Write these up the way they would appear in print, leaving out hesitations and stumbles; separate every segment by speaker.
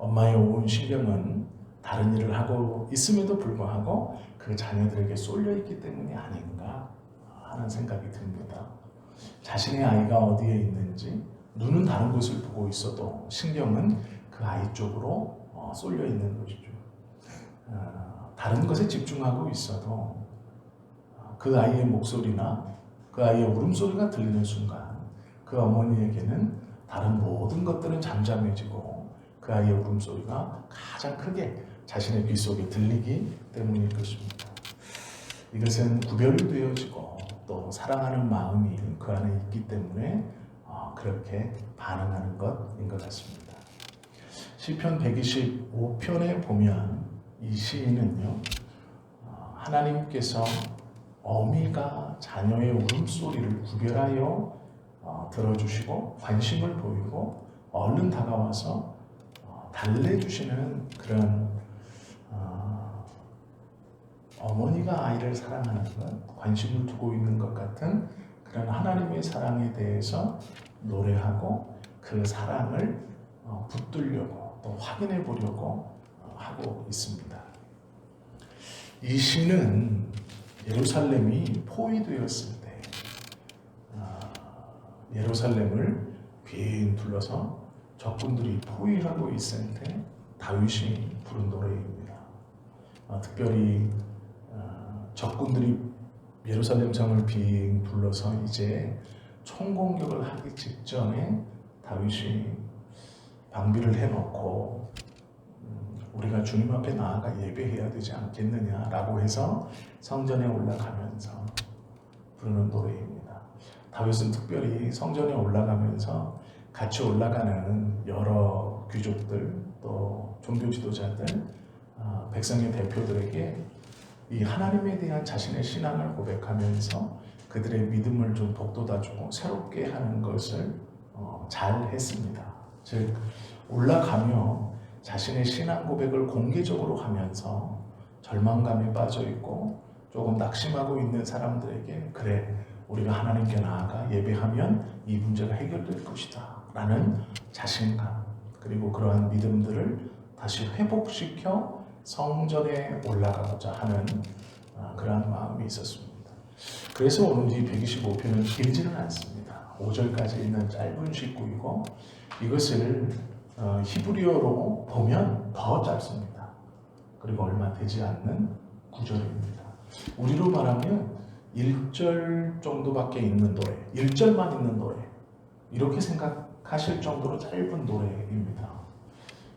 Speaker 1: 엄마의 온 신경은 다른 일을 하고 있음에도 불구하고 그 자녀들에게 쏠려 있기 때문이 아닌가 하는 생각이 듭니다. 자신의 아이가 어디에 있는지 눈은 다른 곳을 보고 있어도 신경은 그 아이 쪽으로 쏠려 있는 것이죠. 다른 것에 집중하고 있어도 그 아이의 목소리나 그 아이의 울음소리가 들리는 순간 그 어머니에게는 다른 모든 것들은 잠잠해지고 그 아이의 울음소리가 가장 크게 자신의 귀 속에 들리기 때문일 것입니다. 이것은 구별이 되어지고 또 사랑하는 마음이 그 안에 있기 때문에 그렇게 반응하는 것인 것 같습니다. 시편 125편에 보면 이 시인은요, 하나님께서 어미가 자녀의 울음소리를 구별하여 들어주시고 관심을 보이고 얼른 다가와서 달래주시는 그런 어머니가 아이를 사랑하는 것, 관심을 두고 있는 것 같은 그런 하나님의 사랑에 대해서 노래하고 그 사랑을 붙들려고 또 확인해 보려고 하고 있습니다. 이 시는 예루살렘이 포위되었을 때 예루살렘을 빙 둘러서 적군들이 포위하고 있을 때 다윗이 부른 노래입니다. 특별히 적군들이 예루살렘 성을 빙 둘러서 이제 총공격을 하기 직전에 다윗이 방비를 해놓고 우리가 주님 앞에 나아가 예배해야 되지 않겠느냐라고 해서 성전에 올라가면서 부르는 노래입니다. 다윗은 특별히 성전에 올라가면서 같이 올라가는 여러 귀족들 또 종교 지도자들 백성의 대표들에게 이 하나님에 대한 자신의 신앙을 고백하면서 그들의 믿음을 좀 북돋아주고 새롭게 하는 것을 잘 했습니다. 즉 올라가며 자신의 신앙 고백을 공개적으로 하면서 절망감에 빠져 있고 조금 낙심하고 있는 사람들에게 그래 우리가 하나님께 나아가 예배하면 이 문제가 해결될 것이다 라는 자신감 그리고 그러한 믿음들을 다시 회복시켜 성전에 올라가고자 하는 그러한 마음이 있었습니다. 그래서 오늘 이 125편은 길지는 않습니다. 5절까지 있는 짧은 식구이고 이것을 히브리어로 보면 더 짧습니다. 그리고 얼마 되지 않는 구절입니다. 우리로 말하면 1절 정도밖에 있는 노래, 1절만 있는 노래 이렇게 생각하실 정도로 짧은 노래입니다.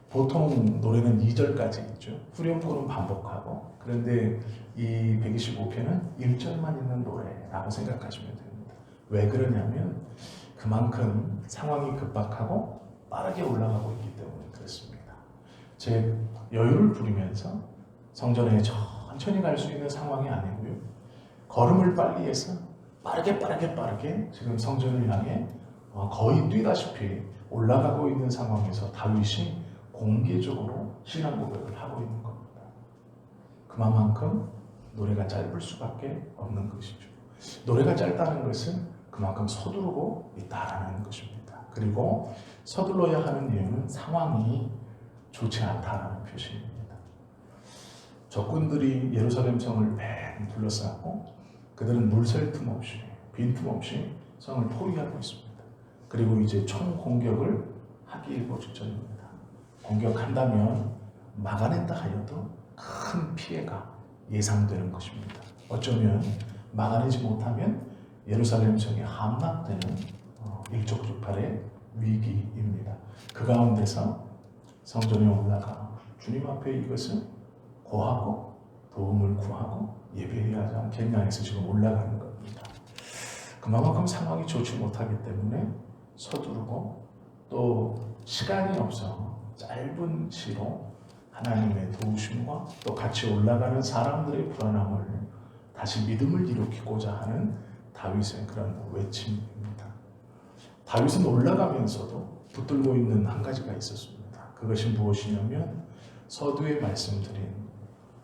Speaker 1: 보통 노래는 2절까지 있죠. 후렴구는 반복하고 그런데 이 125편은 1절만 있는 노래라고 생각하시면 됩니다. 왜 그러냐면 그만큼 상황이 급박하고 빠르게 올라가고 있기 때문에 그렇습니다. 제 여유를 부리면서 성전에 천천히 갈 수 있는 상황이 아니고요. 걸음을 빨리 해서 빠르게 지금 성전을 향해 거의 뛰다시피 올라가고 있는 상황에서 다윗이 공개적으로 신앙 고백을 하고 있는 겁니다. 그만큼 노래가 짧을 수밖에 없는 것이죠. 노래가 짧다는 것은 그만큼 서두르고 있다라는 것입니다. 그리고 서둘러야 하는 이유는 상황이 좋지 않다라는 표시입니다. 적군들이 예루살렘 성을 맹 둘러싸고 그들은 물샐 틈 없이 빈틈 없이 성을 포위하고 있습니다. 그리고 이제 총 공격을 하기 일보 직전입니다. 공격한다면 막아낸다 하여도 큰 피해가 예상되는 것입니다. 어쩌면 막아내지 못하면 예루살렘 성이 함락되는 일촉즉발의 위기입니다. 그 가운데서 성전에 올라가 주님 앞에 이것을 고하고 도움을 구하고 예배해야 하지 않겠냐 해서 지금 올라가는 겁니다. 그만큼 상황이 좋지 못하기 때문에 서두르고 또 시간이 없어 짧은 시로 하나님의 도우심과 또 같이 올라가는 사람들의 불안함을 다시 믿음을 일으키고자 하는 다윗의 그런 외침입니다. 다윗은 올라가면서도 붙들고 있는 한 가지가 있었습니다. 그것이 무엇이냐면 서두에 말씀드린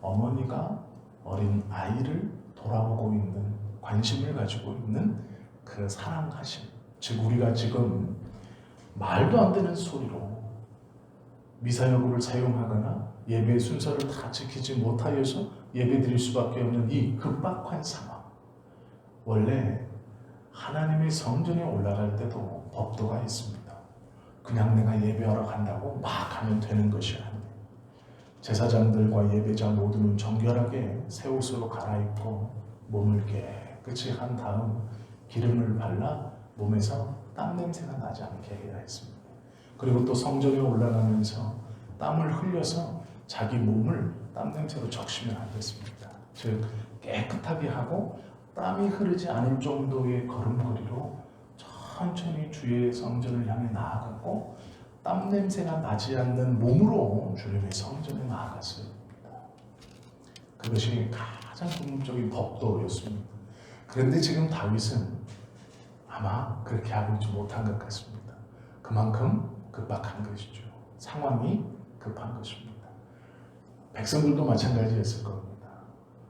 Speaker 1: 어머니가 어린 아이를 돌아보고 있는 관심을 가지고 있는 그 사랑하심. 즉 우리가 지금 말도 안 되는 소리로 미사여구를 사용하거나 예배 순서를 다 지키지 못하여서 예배 드릴 수밖에 없는 이 급박한 상황. 원래 하나님의 성전에 올라갈 때도 법도가 있습니다. 그냥 내가 예배하러 간다고 막 하면 되는 것이 아니에요. 제사장들과 예배자 모두는 정결하게 새 옷으로 갈아입고 몸을 깨끗이 한 다음 기름을 발라 몸에서 땀 냄새가 나지 않게 해야 했습니다. 그리고 또 성전에 올라가면서 땀을 흘려서 자기 몸을 땀 냄새로 적시면 안 됐습니다. 즉 깨끗하게 하고 땀이 흐르지 않을 정도의 걸음걸이로 천천히 주의 성전을 향해 나아갔고 땀 냄새가 나지 않는 몸으로 주님의 성전에 나아갔어야 합니다. 그것이 가장 궁극적인 법도였습니다. 그런데 지금 다윗은 아마 그렇게 하고 있지 못한 것 같습니다. 그만큼 급박한 것이죠. 상황이 급한 것입니다. 백성들도 마찬가지였을 겁니다.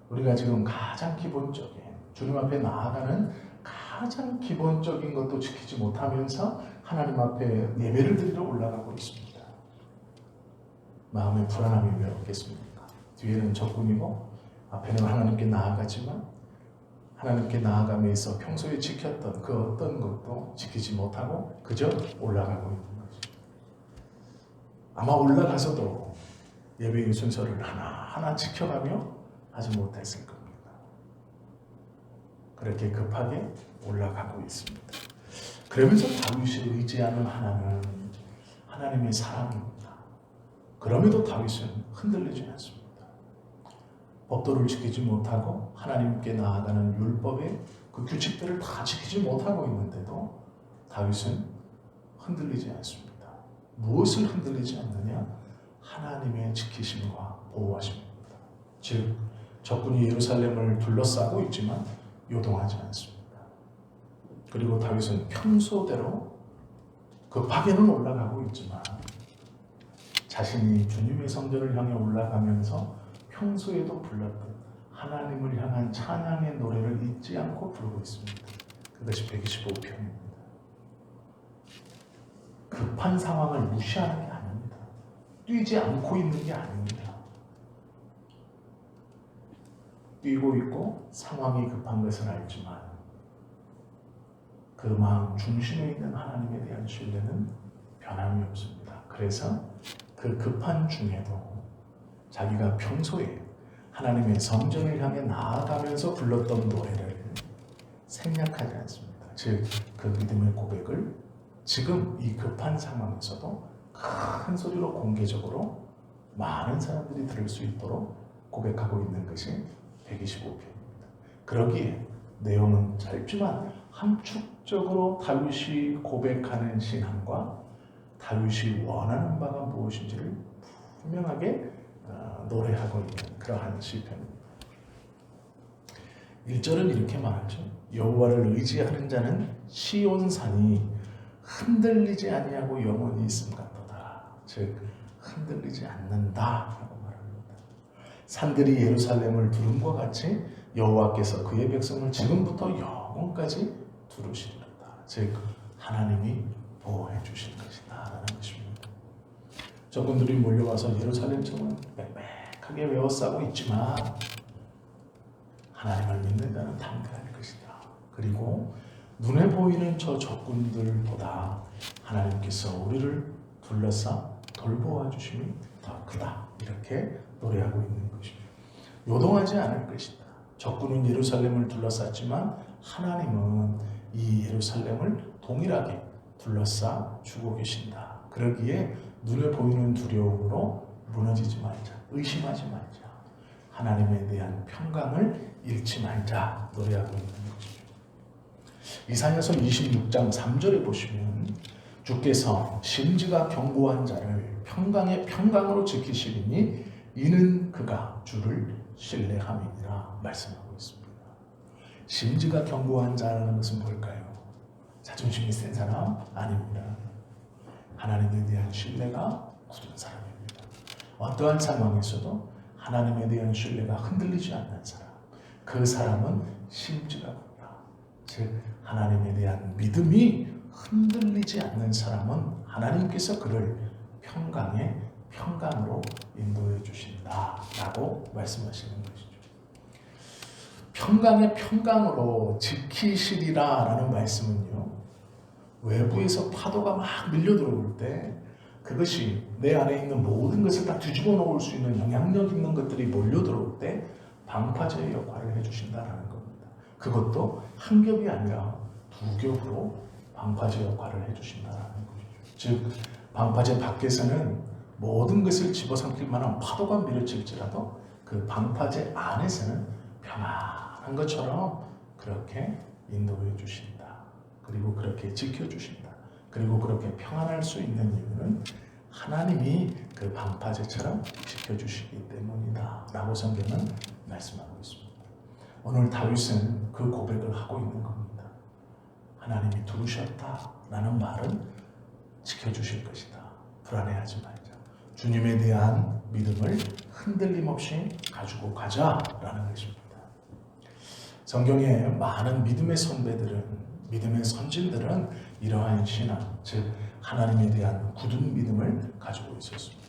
Speaker 1: 우리가 지금 가장 기본적인 주님 앞에 나아가는 가장 기본적인 것도 지키지 못하면서 하나님 앞에 예배를 드리러 올라가고 있습니다. 마음에 불안함이 왜 없겠습니까? 뒤에는 적군이고 앞에는 하나님께 나아가지만 하나님께 나아감에 있어 평소에 지켰던 그 어떤 것도 지키지 못하고 그저 올라가고 있는 거죠. 아마 올라가서도 예배의 순서를 하나하나 지켜가며 하지 못했을 겁니다. 그렇게 급하게 올라가고 있습니다. 그러면서 다윗이 의지하는 하나는 하나님의 사랑입니다. 그럼에도 다윗은 흔들리지 않습니다. 법도를 지키지 못하고 하나님께 나아가는 율법의 그 규칙들을 다 지키지 못하고 있는데도 다윗은 흔들리지 않습니다. 무엇을 흔들리지 않느냐? 하나님의 지키심과 보호하심입니다. 즉 적군이 예루살렘을 둘러싸고 있지만 요동하지 않습니다. 그리고 다윗은 평소대로 급하게는 올라가고 있지만 자신이 주님의 성전을 향해 올라가면서 평소에도 불렀던 하나님을 향한 찬양의 노래를 잊지 않고 부르고 있습니다. 그것이 125편입니다. 급한 상황을 무시하는 게 아닙니다. 뛰지 않고 있는 게 아닙니다. 뛰고 있고 상황이 급한 것은 알지만 그 마음 중심에 있는 하나님에 대한 신뢰는 변함이 없습니다. 그래서 그 급한 중에도 자기가 평소에 하나님의 성전을 향해 나아가면서 불렀던 노래를 생략하지 않습니다. 즉, 그 믿음의 고백을 지금 이 급한 상황에서도 큰 소리로 공개적으로 많은 사람들이 들을 수 있도록 고백하고 있는 것이 125편입니다. 그러기에 내용은 짧지만 함축적으로 다윗이 고백하는 신앙과 다윗이 원하는 바가 무엇인지를 분명하게 노래하고 있는 그러한 시편입니다. 1절은 이렇게 말하죠. 여호와를 의지하는 자는 시온산이 흔들리지 아니하고 영원히 있음 같도다. 즉 흔들리지 않는다라고 말합니다. 산들이 예루살렘을 두름과 같이 여호와께서 그의 백성을 지금부터 영원까지 두르시리로다. 즉 하나님이 보호해 주실 것이다라는 것입니다. 적군들이 몰려와서 예루살렘城을 빽빽하게 외워싸고 있지만 하나님을 믿는 자는 담대할 것이다. 그리고 눈에 보이는 저 적군들보다 하나님께서 우리를 둘러싸 돌보아 주심이 더 크다. 이렇게 노래하고 있는 것입니다. 요동하지 않을 것이다. 적군은 예루살렘을 둘러쌌지만 하나님은 이 예루살렘을 동일하게 둘러싸 주고 계신다. 그러기에 눈에 보이는 두려움으로 무너지지 말자. 의심하지 말자. 하나님에 대한 평강을 잃지 말자. 노래하고 있는 것이죠. 이사야서 26장 3절에 보시면 주께서 심지가 견고한 자를 평강의 평강으로 지키시리니 이는 그가 주를 신뢰함이니라 말씀하고 있습니다. 심지가 견고한 자라는 것은 뭘까요? 자존심이 센 사람? 아닙니다. 하나님에 대한 신뢰가 굳은 사람입니다. 어떠한 상황에서도 하나님에 대한 신뢰가 흔들리지 않는 사람, 그 사람은 심지가 굳다. 즉 하나님에 대한 믿음이 흔들리지 않는 사람은 하나님께서 그를 평강에 평강으로 인도해 주신다라고 말씀하시는 것이죠. 평강의 평강으로 지키시리라라는 말씀은요, 외부에서 파도가 막 밀려 들어올 때 그것이 내 안에 있는 모든 것을 다 뒤집어 놓을 수 있는 영향력 있는 것들이 몰려 들어올 때 방파제의 역할을 해주신다라는 겁니다. 그것도 한 겹이 아니라 두 겹으로 방파제 역할을 해주신다라는 것이죠. 즉 방파제 밖에서는 모든 것을 집어삼킬 만한 파도가 밀어칠지라도 그 방파제 안에서는 평안한 것처럼 그렇게 인도해 주신다. 그리고 그렇게 지켜주신다. 그리고 그렇게 평안할 수 있는 이유는 하나님이 그 방파제처럼 지켜주시기 때문이다 라고 성경은 말씀하고 있습니다. 오늘 다윗은 그 고백을 하고 있는 겁니다. 하나님이 두르셨다 라는 말은 지켜주실 것이다. 불안해하지 말자. 주님에 대한 믿음을 흔들림 없이 가지고 가자라는 것입니다. 성경에 많은 믿음의 선배들은, 믿음의 선진들은 이러한 신앙, 즉 하나님에 대한 굳은 믿음을 가지고 있었습니다.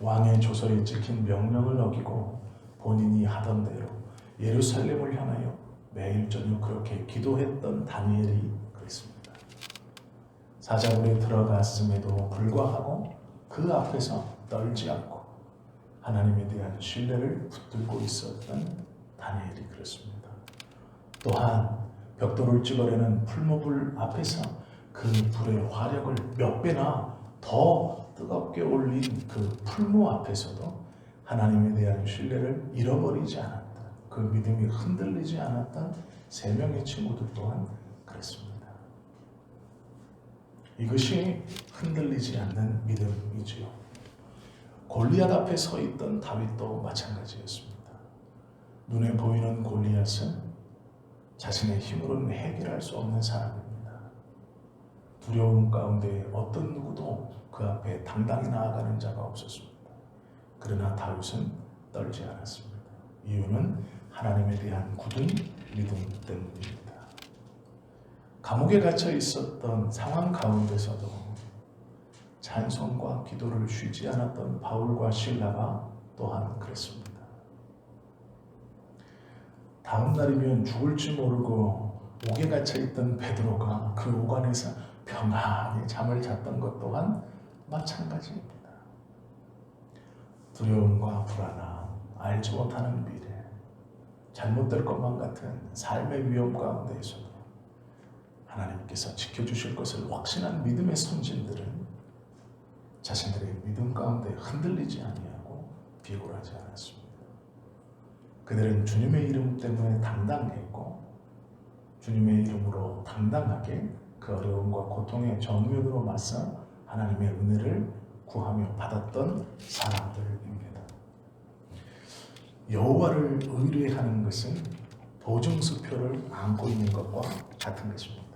Speaker 1: 왕의 조서에 찍힌 명령을 어기고 본인이 하던 대로 예루살렘을 향하여 매일 저녁 그렇게 기도했던 다니엘이 그랬습니다. 사자굴에 들어갔음에도 불구하고 그 앞에서 떨지 않고 하나님에 대한 신뢰를 붙들고 있었던 다니엘이 그렇습니다. 또한 벽돌을 찍으려는 풀무불 앞에서 그 불의 화력을 몇 배나 더 뜨겁게 올린 그 풀무 앞에서도 하나님에 대한 신뢰를 잃어버리지 않았다. 그 믿음이 흔들리지 않았던 세 명의 친구들 또한 그랬습니다. 이것이 흔들리지 않는 믿음이지요. 골리앗 앞에 서 있던 다윗도 마찬가지였습니다. 눈에 보이는 골리앗은 자신의 힘으로는 해결할 수 없는 사람입니다. 두려움 가운데 어떤 누구도 그 앞에 당당히 나아가는 자가 없었습니다. 그러나 다윗은 떨지 않았습니다. 이유는 하나님에 대한 굳은 믿음 때문입니다. 감옥에 갇혀 있었던 상황 가운데서도 찬송과 기도를 쉬지 않았던 바울과 실라가 또한 그랬습니다. 다음 날이면 죽을지 모르고 옥에 갇혀 있던 베드로가 그 옥안에서 평안히 잠을 잤던 것 또한 마찬가지입니다. 두려움과 불안함, 알지 못하는 미래, 잘못될 것만 같은 삶의 위험 가운데에서도 하나님께서 지켜주실 것을 확신한 믿음의 선진들은 자신들의 믿음 가운데 흔들리지 아니하고 비굴하지 않았습니다. 그들은 주님의 이름 때문에 당당했고 주님의 이름으로 당당하게 그 어려움과 고통의 정면으로 맞서 하나님의 은혜를 구하며 받았던 사람들입니다. 여호와를 의뢰하는 것은 보증수표를 안고 있는 것과 같은 것입니다.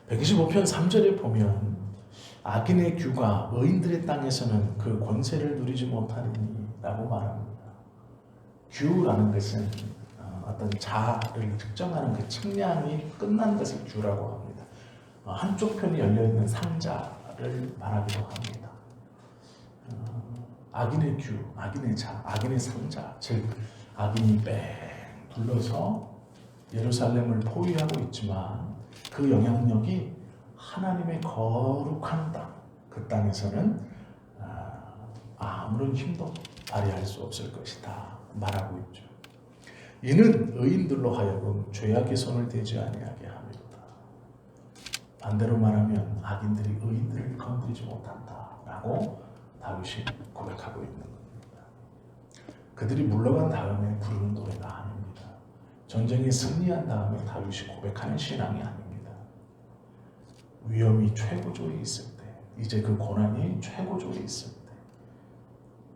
Speaker 1: 125편 3절에 보면 악인의 규가 의인들의 땅에서는 그 권세를 누리지 못하리니 라고 말합니다. 규라는 것은 어떤 자를 측정하는 그 측량이 끝난 것을 규라고 합니다. 한쪽 편이 열려있는 상자를 말하기도 합니다. 악인의 규, 악인의 자, 악인의 상자, 즉 악인이 뺑 둘러서 예루살렘을 포위하고 있지만 그 영향력이 하나님의 거룩한 땅, 그 땅에서는 아무런 힘도 발휘할 수 없을 것이다 말하고 있죠. 이는 의인들로 하여금 죄악의 손을 대지 아니하게 합니다. 반대로 말하면 악인들이 의인들을 건드리지 못한다라고 다윗이 고백하고 있는 겁니다. 그들이 물러간 다음에 부르는 노래가 아닙니다. 전쟁에 승리한 다음에 다윗이 고백하는 신앙이 아닙니다. 위험이 최고조에 있을 때, 이제 그 고난이 최고조에 있을 때,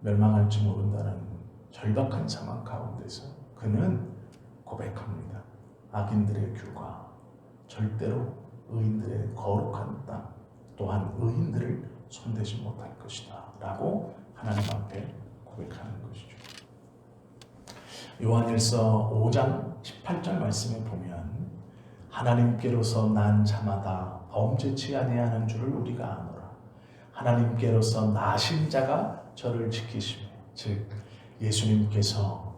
Speaker 1: 멸망할지 모른다는 절박한 상황 가운데서 그는 고백합니다. 악인들의 규가 절대로 의인들의 거룩한 땅, 또한 의인들을 손대지 못할 것이다 라고 하나님 앞에 고백하는 것이죠. 요한일서 5장 18절 말씀에 보면 하나님께로서 난 자마다 범죄치 아니하는 줄을 우리가 아노라. 하나님께로서 나신 자가 저를 지키시며, 즉 예수님께서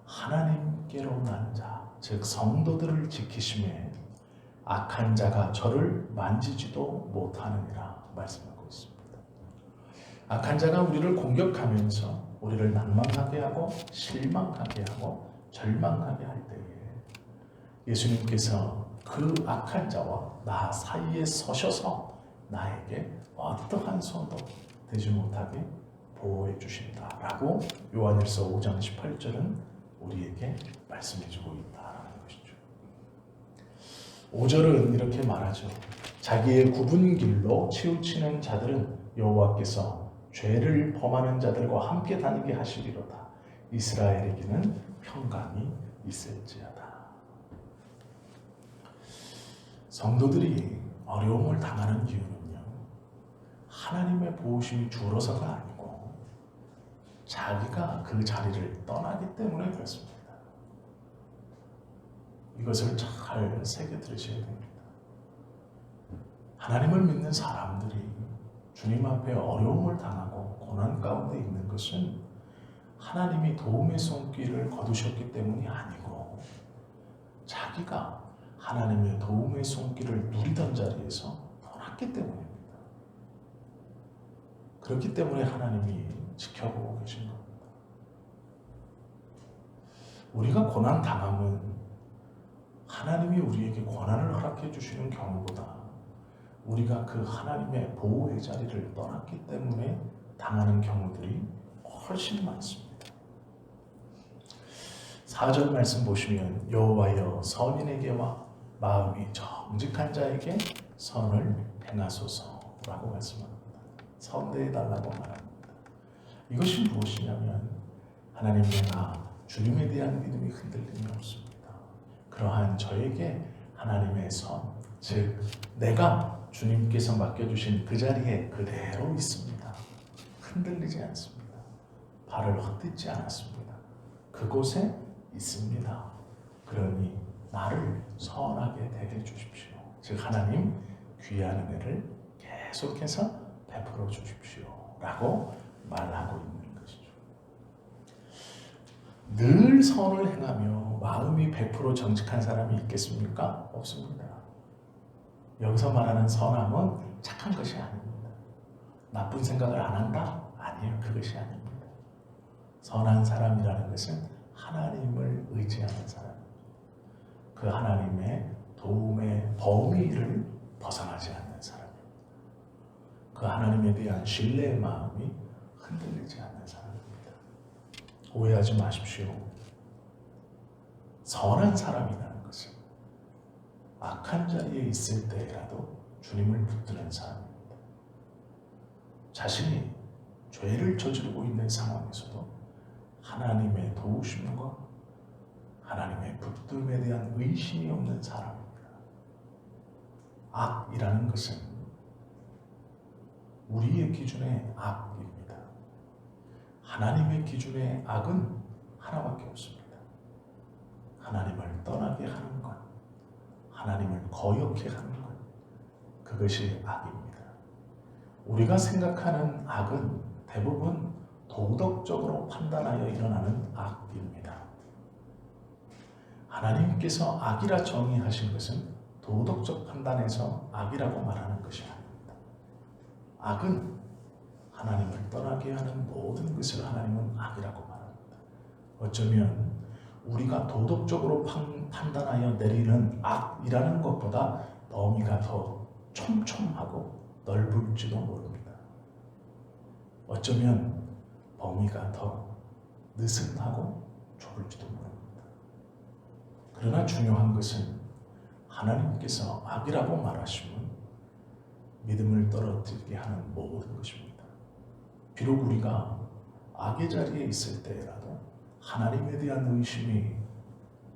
Speaker 1: 하나님께로 난 자, 즉 성도들을 지키심에 악한 자가 저를 만지지도 못하느니라 말씀하고 있습니다. 악한 자가 우리를 공격하면서 우리를 낭망하게 하고 실망하게 하고 절망하게 할 때에 예수님께서 그 악한 자와 나 사이에 서셔서 나에게 어떠한 손도 되지 못하게 보호해 주신다라고 요한일서 5장 18절은 우리에게 말씀해 주고 있다라는 것이죠. 5절은 이렇게 말하죠. 자기의 굽은 길로 치우치는 자들은 여호와께서 죄를 범하는 자들과 함께 다니게 하시리로다. 이스라엘에게는 평강이 있을지어다. 성도들이 어려움을 당하는 이유는요, 하나님의 보호심이 줄어서가 아니고 자기가 그 자리를 떠나기 때문에 그렇습니다. 이것을 잘 새겨 들으셔야 됩니다. 하나님을 믿는 사람들이 주님 앞에 어려움을 당하고 고난 가운데 있는 것은 하나님이 도움의 손길을 거두셨기 때문이 아니고 자기가 하나님의 도움의 손길을 누리던 자리에서 떠났기 때문입니다. 그렇기 때문에 하나님이 지켜보고 계신 겁니다. 우리가 고난 당하면 하나님이 우리에게 고난을 허락해 주시는 경우보다 우리가 그 하나님의 보호의 자리를 떠났기 때문에 당하는 경우들이 훨씬 많습니다. 4절 말씀 보시면 여호와여 선인에게와 마음이 정직한 자에게 선을 행하소서라고 말씀합니다. 선대해 달라고 말합니다. 이것이 무엇이냐면 하나님 내가 주님에 대한 믿음이 흔들림이 없습니다. 그러한 저에게 하나님의 선, 즉 내가 주님께서 맡겨주신 그 자리에 그대로 있습니다. 흔들리지 않습니다. 발을 헛디지 않았습니다. 그곳에 있습니다. 그러니 나를 선하게 대해 주십시오. 즉 하나님 귀한 은혜를 계속해서 베풀어 주십시오 라고 말하고 있는 것이죠. 늘 선을 행하며 마음이 100% 정직한 사람이 있겠습니까? 없습니다. 여기서 말하는 선함은 착한 것이 아닙니다. 나쁜 생각을 안 한다? 아니에요. 그것이 아닙니다. 선한 사람이라는 것은 하나님을 의지하는 사람, 그 하나님의 도움의 범위를 벗어나지 않는 사람입니다. 그 하나님에 대한 신뢰의 마음이 흔들리지 않는 사람입니다. 오해하지 마십시오. 선한 사람이라는 것은 악한 자리에 있을 때라도 주님을 붙드는 사람입니다. 자신이 죄를 저지르고 있는 상황에서도 하나님의 도우심과 하나님의 붙듦에 대한 의심이 없는 사람입니다. 악이라는 것은 우리의 기준의 악입니다. 하나님의 기준의 악은 하나밖에 없습니다. 하나님을 떠나게 하는 것, 하나님을 거역해 하는 것, 그것이 악입니다. 우리가 생각하는 악은 대부분 도덕적으로 판단하여 일어나는 악입니다. 하나님께서 악이라 정의하신 것은 도덕적 판단에서 악이라고 말하는 것이 아닙니다. 악은 하나님을 떠나게 하는 모든 것을 하나님은 악이라고 말합니다. 어쩌면 우리가 도덕적으로 판단하여 내리는 악이라는 것보다 범위가 더 촘촘하고 넓을지도 모릅니다. 어쩌면 범위가 더 느슨하고 좁을지도 모릅니다. 그러나 중요한 것은 하나님께서 악이라고 말하시면 믿음을 떨어뜨리게 하는 모든 것입니다. 비록 우리가 악의 자리에 있을 때라도 하나님에 대한 의심이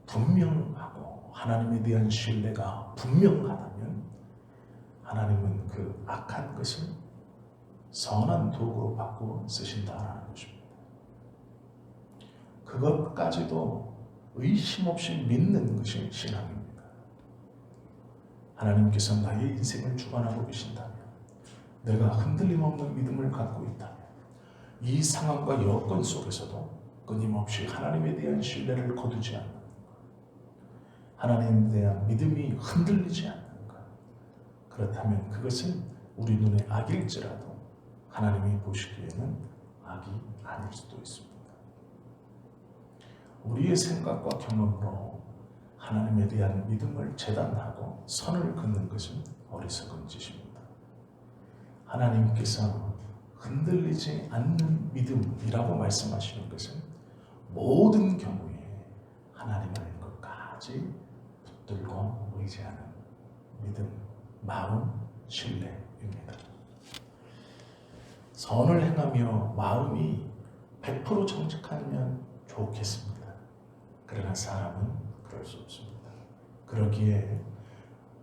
Speaker 1: 분명하고 하나님에 대한 신뢰가 분명하다면 하나님은 그 악한 것을 선한 도구로 바꾸어 쓰신다는 것입니다. 그것까지도 의심 없이 믿는 것이 신앙입니다. 하나님께서 나의 인생을 주관하고 계신다면, 내가 흔들림 없는 믿음을 갖고 있다면, 이 상황과 여건 속에서도 끊임없이 하나님에 대한 신뢰를 거두지 않는 것, 하나님에 대한 믿음이 흔들리지 않는 것, 그렇다면 그것은 우리 눈에 악일지라도 하나님이 보시기에는 악이 아닐 수도 있습니다. 우리의 생각과 경험으로 하나님에 대한 믿음을 재단하고 선을 긋는 것은 어리석은 짓입니다. 하나님께서 흔들리지 않는 믿음이라고 말씀하시는 것은 모든 경우에 하나님을 끝까지 붙들고 의지하는 믿음, 마음, 신뢰입니다. 선을 행하며 마음이 100% 정직하면 좋겠습니다. 그러나 사람은 그럴 수 없습니다. 그러기에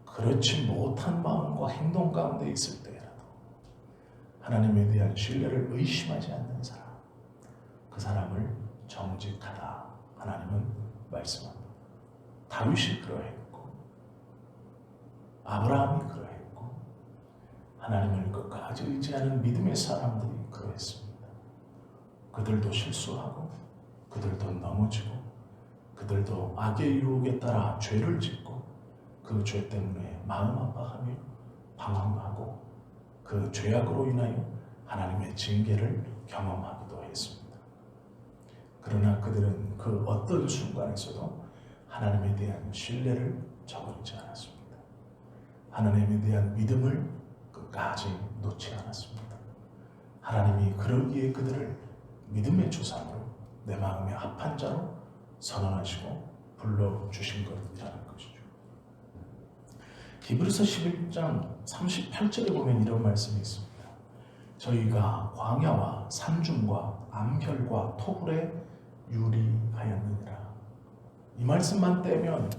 Speaker 1: 그렇지 못한 마음과 행동 가운데 있을 때라도 하나님에 대한 신뢰를 의심하지 않는 사람, 그 사람을 정직하다 하나님은 말씀합니다. 다윗이 그러했고 아브라함이 그러했고 하나님을 끝까지 의지하는 믿음의 사람들이 그러했습니다. 그들도 실수하고 그들도 넘어지고 그들도 악의 유혹에 따라 죄를 짓고 그 죄 때문에 마음 아파하며 방황하고 그 죄악으로 인하여 하나님의 징계를 경험하기도 했습니다. 그러나 그들은 그 어떤 순간에서도 하나님에 대한 신뢰를 저버리지 않았습니다. 하나님에 대한 믿음을 끝까지 놓지 않았습니다. 하나님이 그러기에 그들을 믿음의 조상으로 내 마음의 합한 자로 선언하시고 불러주신 것이라는 것이죠. 히브리서 11장 38절에 보면 이런 말씀이 있습니다. 저희가 광야와 산중과 암혈과 토굴에 유리하였느니라. 이 말씀만 떼면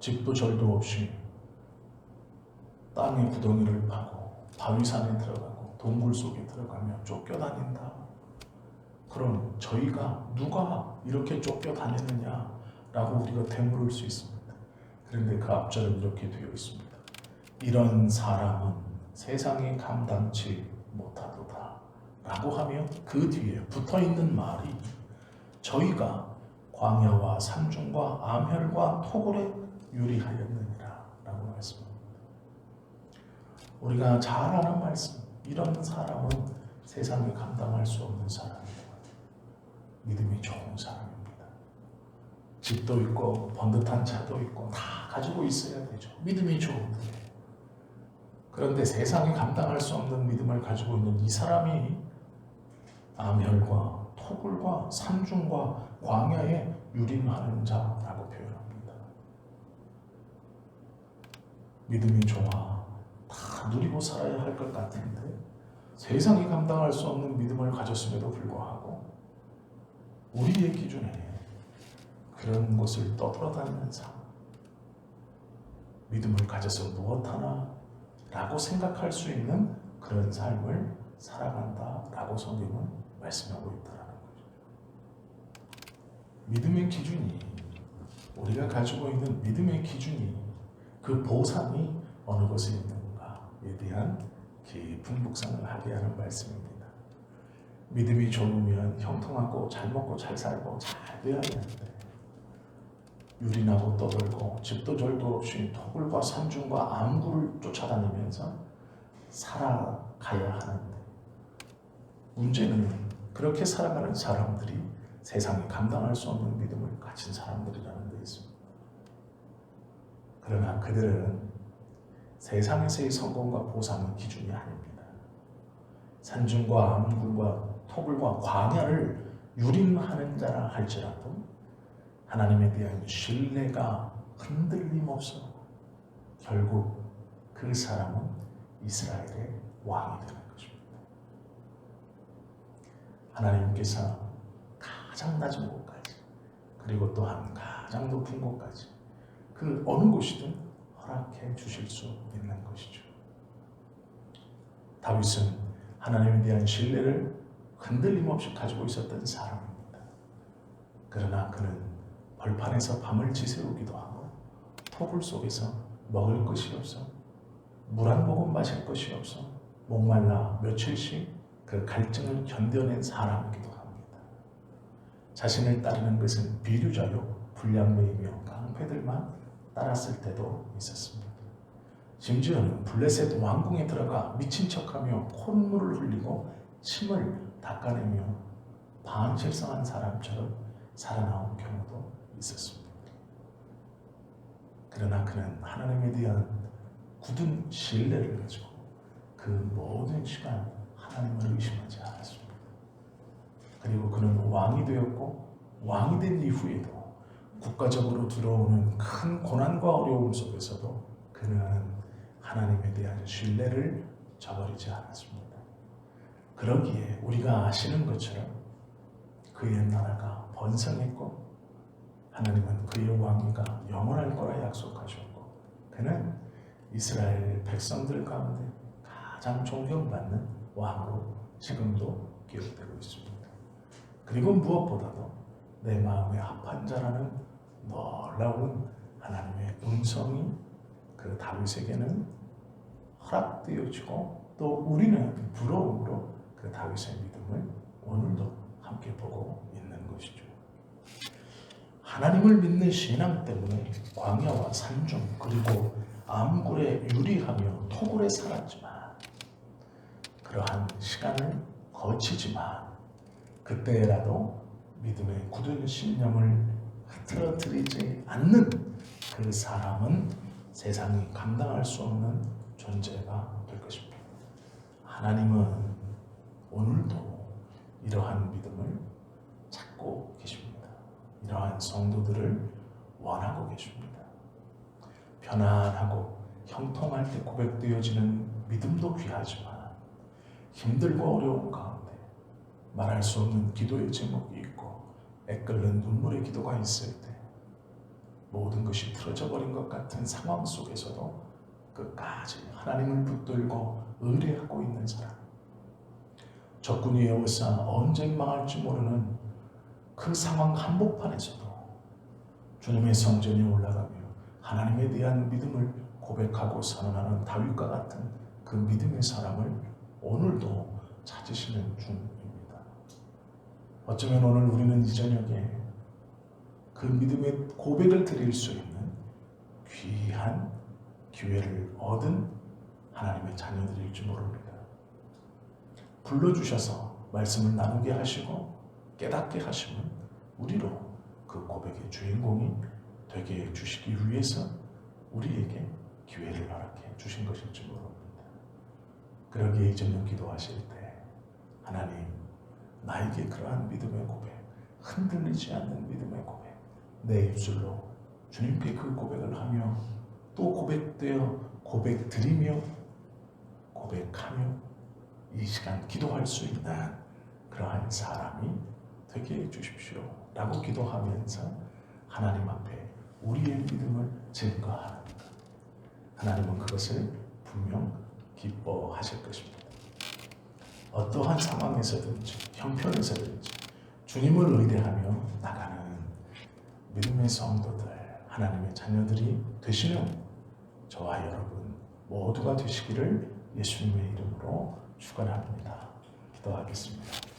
Speaker 1: 집도 절도 없이 땅의 구덩이를 파고 바위산에 들어가고 동굴 속에 들어가며 쫓겨다닌다. 그럼 저희가 누가 이렇게 쫓겨다녔느냐라고 우리가 되물을 수 있습니다. 그런데 그 앞절은 이렇게 되어 있습니다. 이런 사람은 세상에 감당치 못하도다 라고 하며 그 뒤에 붙어있는 말이 저희가 광야와 산중과 암혈과 토굴에 유리하였느니라 라고 말씀합니다. 우리가 잘 아는 말씀, 이런 사람은 세상에 감당할 수 없는 사람입니다. 믿음이 좋은 사람입니다. 집도 있고 번듯한 차도 있고 다 가지고 있어야 되죠. 믿음이 좋은데. 그런데 세상에 감당할 수 없는 믿음을 가지고 있는 이 사람이 암혈과 토굴과 산중과 광야에 유림하는 자라고 표현합니다. 믿음이 좋아 다 누리고 살아야 할 것 같은데 세상이 감당할 수 없는 믿음을 가졌음에도 불구하고 우리의 기준에 그런 것을 떠돌아다니는 삶, 믿음을 가져서 무엇하나 라고 생각할 수 있는 그런 삶을 살아간다 라고 성경은 말씀하고 있다는 거죠. 믿음의 기준이, 우리가 가지고 있는 믿음의 기준이, 그 보상이 어느 것에 있는가에 대한 깊은 묵상을 하게 하는 말씀입니다. 믿음이 좋으면 형통하고 잘 먹고 잘 살고 잘 돼야 되는데 유린하고 떠들고 집도 절도 없이 토굴과 산중과 암굴을 쫓아다니면서 살아가야 하는데 문제는 그렇게 살아가는 사람들이 세상에 감당할 수 없는 믿음을 가진 사람들이라는 데 있습니다. 그러나 그들은 세상에서의 성공과 보상은 기준이 아닙니다. 산중과 암굴과 토굴과 광야를 유림하는 자라 할지라도 하나님에 대한 신뢰가 흔들림 없어 결국 그 사람은 이스라엘의 왕이 되는 것입니다. 하나님께서 가장 낮은 곳까지 그리고 또한 가장 높은 곳까지 그 어느 곳이든 허락해 주실 수 있는 것이죠. 다윗은 하나님에 대한 신뢰를 흔들림 없이 가지고 있었던 사람입니다. 그러나 그는 벌판에서 밤을 지새우기도 하고 토굴 속에서 먹을 것이 없어 물 한 모금 마실 것이 없어 목말라 며칠씩 그 갈증을 견뎌낸 사람이기도 합니다. 자신을 따르는 것은 비류자요 불량매이며 깡패들만 따랐을 때도 있었습니다. 심지어는 블레셋 왕궁에 들어가 미친 척하며 콧물을 흘리고 침을 닦아내며 반실성한 사람처럼 살아나온 경우도 있었습니다. 그러나 그는 하나님에 대한 굳은 신뢰를 가지고 그 모든 시간 하나님을 의심하지 않았습니다. 그리고 그는 왕이 되었고 왕이 된 이후에도 국가적으로 들어오는 큰 고난과 어려움 속에서도 그는 하나님에 대한 신뢰를 저버리지 않았습니다. 그러기에 우리가 아시는 것처럼 그의 나라가 번성했고 하나님은 그의 왕위가 영원할 거라 약속하셨고 그는 이스라엘 백성들 가운데 가장 존경받는 왕으로 지금도 기억되고 있습니다. 그리고 무엇보다도 내 마음에 합한 자라는 놀라운 하나님의 음성이 그 다윗에게는 허락되어지고 또 우리는 부러움으로 그 다윗의 믿음을 오늘도 함께 보고 있는 것이죠. 하나님을 믿는 신앙 때문에 광야와 산중 그리고 암굴에 유리하며 토굴에 살았지만 그러한 시간을 거치지만 그때라도 믿음의 굳은 신념을 흐트러뜨리지 않는 그 사람은 세상이 감당할 수 없는 존재가 될 것입니다. 하나님은 오늘도 이러한 믿음을 찾고 계십니다. 이러한 성도들을 원하고 계십니다. 편안하고 형통할 때 고백되어지는 믿음도 귀하지만 힘들고 어려운 가운데 말할 수 없는 기도의 제목이 있고 애끓는 눈물의 기도가 있을 때 모든 것이 틀어져 버린 것 같은 상황 속에서도 끝까지 하나님을 붙들고 의뢰하고 있는 사람, 적군이 에워싸 언제 망할지 모르는 그 상황 한복판에서도 주님의 성전에 올라가며 하나님에 대한 믿음을 고백하고 선언하는 다윗과 같은 그 믿음의 사람을 오늘도 찾으시는 중입니다. 어쩌면 오늘 우리는 이 저녁에 그 믿음의 고백을 드릴 수 있는 귀한 기회를 얻은 하나님의 자녀들일지 모릅니다. 불러주셔서 말씀을 나누게 하시고 깨닫게 하시면 우리로 그 고백의 주인공이 되게 해주시기 위해서 우리에게 기회를 허락해 주신 것일지 모릅니다. 그러기에 이 저녁 기도하실 때 하나님 나에게 그러한 믿음의 고백, 흔들리지 않는 믿음의 고백, 내 입술로 주님께 그 고백을 하며 또 고백드리며 고백하며 이 시간 기도할 수 있는 그러한 사람이 되게 해주십시오 라고 기도하면서 하나님 앞에 우리의 믿음을 증거합니다. 하나님은 그것을 분명 기뻐하실 것입니다. 어떠한 상황에서든지 형편에서든지 주님을 의뢰하며 나가는 믿음의 성도들, 하나님의 자녀들이 되시는 저와 여러분 모두가 되시기를 예수님의 이름으로 축원합니다. 기도하겠습니다.